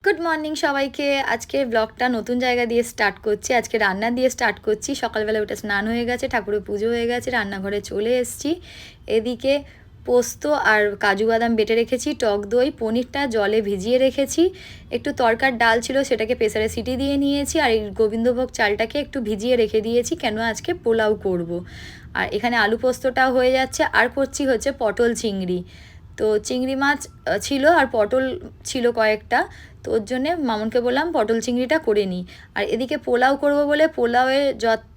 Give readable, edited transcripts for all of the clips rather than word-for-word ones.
Good morning সবাইকে। আজকে ব্লগটা নতুন জায়গা দিয়ে স্টার্ট করছি। আজকে রান্না দিয়ে স্টার্ট করছি। সকালবেলা উঠে স্নান হয়ে গেছে, ঠাকুরের পুজো হয়ে গেছে, রান্নাঘরে চলে এসেছি। এদিকে পোস্ত আর কাজু বাদাম বেটে রেখেছি, টক দই, পনিরটা জলে ভিজিয়ে রেখেছি, একটু তরকার ডাল ছিল সেটাকে প্রেসারে সিটি দিয়ে নিয়েছি, আর এই গোবিন্দভোগ চালটাকে একটু ভিজিয়ে রেখে দিয়েছি কেন আজকে পোলাও করব। আর এখানে আলু পোস্তটাও হয়ে যাচ্ছে, আর করছি হচ্ছে পটল চিংড়ি। তো চিংড়ি মাছ ছিল আর পটল ছিল কয়েকটা, তো ওর জন্যে মামুনকে বললাম পটল চিংড়িটা করে নিই। আর এদিকে পোলাও করব বলে পোলাওয়ে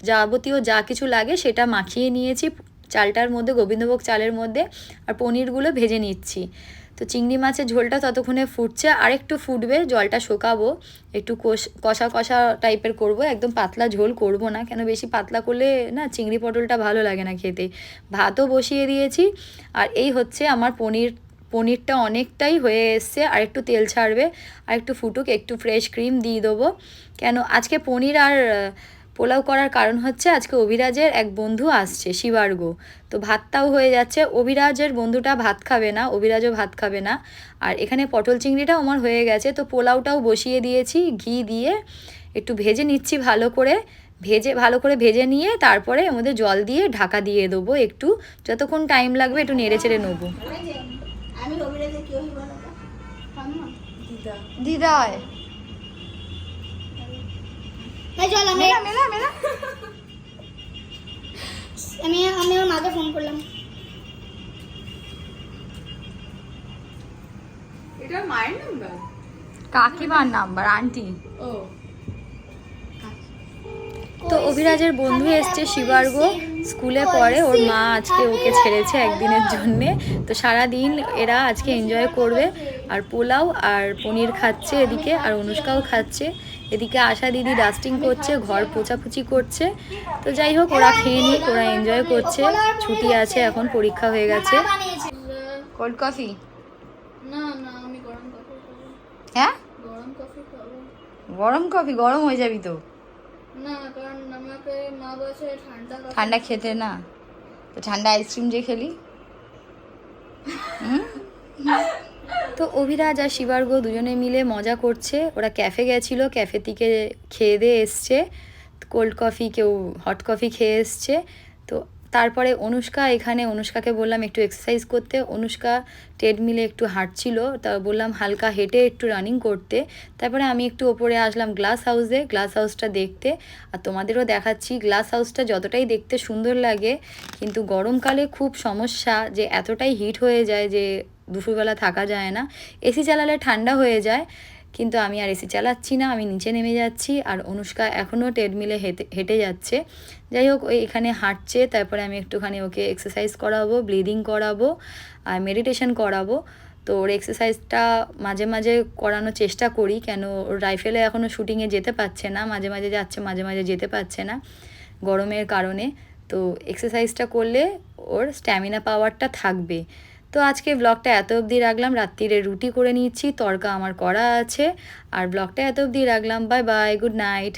যাবতীয় যা কিছু লাগে সেটা মাখিয়ে নিয়েছি চালটার মধ্যে, গোবিন্দভোগ চালের মধ্যে, আর পনিরগুলো ভেজে নিচ্ছি। তো চিংড়ি মাছের ঝোলটা ততক্ষণে ফুটছে, আর একটু ফুটবে, জলটা শোকাবো, একটু কষা কষা টাইপের করব, একদম পাতলা ঝোল করব না, কেন বেশি পাতলা করলে না চিংড়ি পটলটা ভালো লাগে না খেতে। ভাতও বসিয়ে দিয়েছি, আর এই হচ্ছে আমার পনিরটা অনেকটাই হয়ে এসছে, আর একটু তেল ছাড়বে, আর একটু ফুটুক, একটু ফ্রেশ ক্রিম দিয়ে দেবো। কেন আজকে পনির আর পোলাও করার কারণ হচ্ছে আজকে অভিরাজের এক বন্ধু আসছে, শিবার্গ। তো ভাতটাও হয়ে যাচ্ছে, অভিরাজের বন্ধুটা ভাত খাবে না, অভিরাজও ভাত খাবে না। আর এখানে পটল চিংড়িটাও আমার হয়ে গেছে, তো পোলাওটাও বসিয়ে দিয়েছি, ঘি দিয়ে একটু ভেজে নিচ্ছি ভালো করে। ভালো করে ভেজে নিয়ে তারপরে এর মধ্যে জল দিয়ে ঢাকা দিয়ে দেবো, একটু যতক্ষণ টাইম লাগবে একটু নেড়ে চেড়ে নেবো। দিদা আমি ওর মাকে ফোন করলাম। এটা মায়ের নাম্বার? কাকিমার নাম্বার, আন্টি। ও তো অভিরাজের বন্ধু এসছে, শিবার্গ, স্কুলে পড়ে, ওর মা আজকে ওকে ছেড়েছে একদিনের জন্যে। তো সারাদিন এরা আজকে এনজয় করবে, আর পোলাও আর পনির খাচ্ছে এদিকে, আর অনুষ্কাও খাচ্ছে এদিকে। আশা দিদি ডাস্টিং করছে, ঘর পোছাপুছি করছে। তো যাই হোক, ওরা খেয়ে নিক, ওরা এনজয় করছে, ছুটি আছে এখন, পরীক্ষা হয়ে গেছে। Cold coffee? না না, আমি গরম কফি খাবো। হ্যাঁ, গরম কফি খাবো। গরম কফি? গরম হয়ে যাবি তো। না, কারণ আমাকে মা বলছে ঠান্ডা কফি। ঠান্ডা খেতে না, তো ঠান্ডা আইসক্রিম যে খেলি। তো অভিরাজ আর শিবার্গ দুজনে মিলে মজা করছে। ওরা ক্যাফে গেছিলো, ক্যাফে থেকে খেয়ে দিয়ে এসছে, কোল্ড কফি, কেউ হট কফি খেয়ে এসছে। তো তারপরে অনুষ্কাকে বললাম একটু এক্সারসাইজ করতে। অনুষ্কা ট্রেডমিলে একটু হাঁটছিল, তা বললাম হালকা হেঁটে একটু রানিং করতে। তারপরে আমি একটু ওপরে আসলাম গ্লাস হাউসটা দেখতে, আর তোমাদেরও দেখাচ্ছি। গ্লাস হাউসটা যতটাই দেখতে সুন্দর লাগে, কিন্তু গরমকালে খুব সমস্যা, যে এতটাই হিট হয়ে যায় যে দুপুরবেলা থাকা যায় না। এসি চালালে ঠান্ডা হয়ে যায়, কিন্তু আমি আর এসি চালাচ্ছি না, আমি নিচে নেমে যাচ্ছি। আর অনুষ্কা এখনও ট্রেডমিলে হেঁটে যাচ্ছে। যাই হোক, ওই এখানে হাঁটছে, তারপরে আমি একটুখানি ওকে এক্সারসাইজ করাবো, ব্লিডিং করাবো, আর মেডিটেশন করাবো। তো ওর এক্সারসাইজটা মাঝে মাঝে করানোর চেষ্টা করি, কেন ওর রাইফেলে এখনও শুটিংয়ে যেতে পারছে না, মাঝে মাঝে যাচ্ছে, মাঝে মাঝে যেতে পারছে না গরমের কারণে। তো এক্সারসাইজটা করলে ওর স্ট্যামিনা পাওয়ারটা থাকবে। তো আজকে ব্লগটা এত অবধি রাখলাম, রাত্রিরে রুটি করে নিচ্ছি, তড়কা আমার করা আছে, আর ব্লগটা এত অবধি রাখলাম। Bye bye, good night.